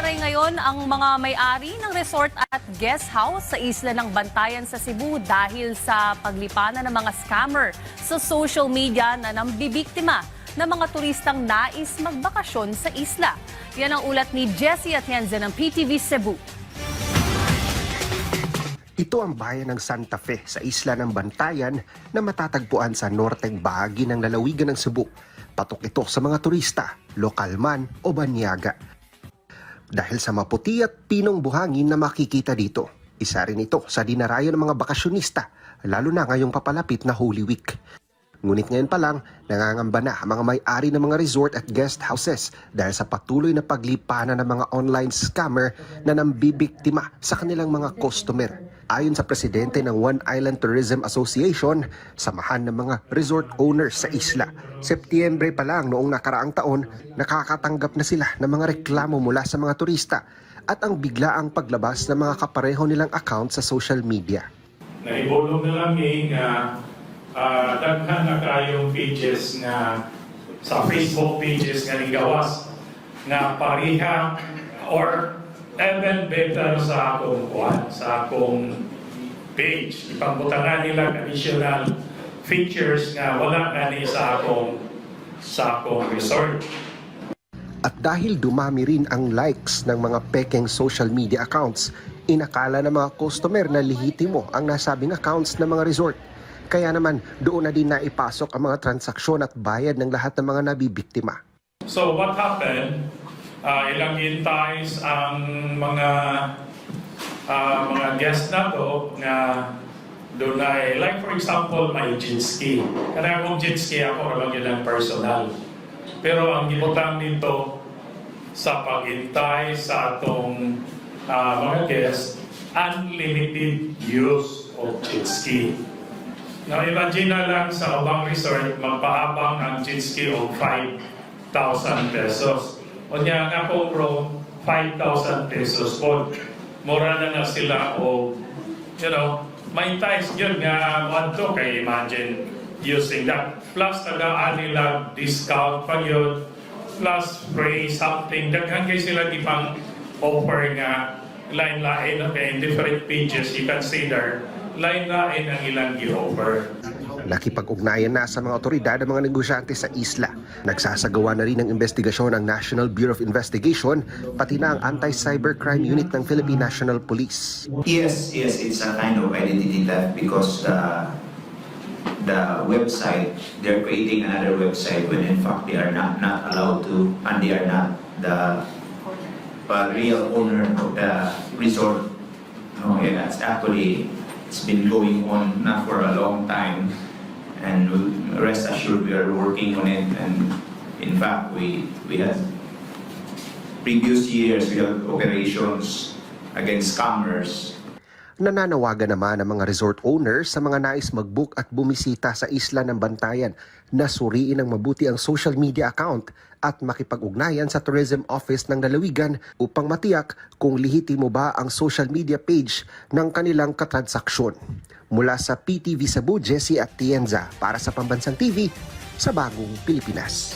Nag-aalay ngayon ang mga may-ari ng resort at guest house sa isla ng Bantayan sa Cebu dahil sa paglipanan ng mga scammer sa social media na nambibiktima ng mga turistang nais magbakasyon sa isla. Yan ang ulat ni Jessie Atienza ng PTV Cebu. Ito ang bayan ng Santa Fe sa isla ng Bantayan na matatagpuan sa norteng bahagi ng lalawigan ng Cebu. Patok ito sa mga turista, lokal man o banyaga. Dahil sa maputi at pinong buhangin na makikita dito, isa rin ito sa dinarayo ng mga bakasyonista, lalo na ngayong papalapit na Holy Week. Ngunit ngayon pa lang, nangangamba na ang mga may-ari ng mga resort at guest houses dahil sa patuloy na paglipanan ng mga online scammer na nambibiktima sa kanilang mga customer. Ayon sa presidente ng One Island Tourism Association, samahan ng mga resort owners sa isla, Setyembre pa lang noong nakaraang taon, nakakatanggap na sila ng mga reklamo mula sa mga turista at ang biglaang paglabas ng mga kapareho nilang account sa social media. Naibulong na lang daghan na kayong pages nga sa Facebook pages nga gawas nga pareha or even better sa akong page. Ipangbutangan nila additional features nga wala gani sa akong resort. At dahil dumami rin ang likes ng mga pekeng social media accounts, inakala ng mga customer na lehitimo ang nasabing accounts ng mga resort. Kaya naman doon na din naipasok ang mga transaksyon at bayad ng lahat ng mga nabibiktima. So what happened? Ilang intays ang mga guest na to nga doon ay, like for example, may jet ski. Kaya kung jet ski ako, alam yun ang personal. Pero ang gibutang dito sa paghintay sa atong mga guest, unlimited use of jet ski. Now, imagine na lang sa ubang resort, magpaabang ang jet ski of 5,000 pesos. O niya nga po bro, 5,000 pesos po. Mura na sila o, may ties yun nga to kay imagine using that. Plus, tagaan nila discount pa yun. Plus, free something. Daghan kayo sila ipang offer nga line-line, okay, in different pages you consider line-line ang ilang i-offer. Nakipag-ugnayan na sa mga otoridad ang mga negosyante sa isla. Nagsasagawa na rin ng investigasyon ang National Bureau of Investigation, pati na ang Anti-Cybercrime Unit ng Philippine National Police. Yes, it's a kind of identity theft because the website, they're creating another website when in fact they are not allowed to, and they are not the real owner of the resort. And that's actually, it's been going on now for a long time, and rest assured we are working on it. And in fact, we had previous years we have operations against scammers. Nananawagan naman ang mga resort owners sa mga nais mag-book at bumisita sa isla ng Bantayan na suriin ng mabuti ang social media account at makipag-ugnayan sa Tourism Office ng Lalawigan upang matiyak kung lehitimo ba ang social media page ng kanilang katransaksyon. Mula sa PTV Cebu, Jessie Atienza para sa Pambansang TV sa Bagong Pilipinas.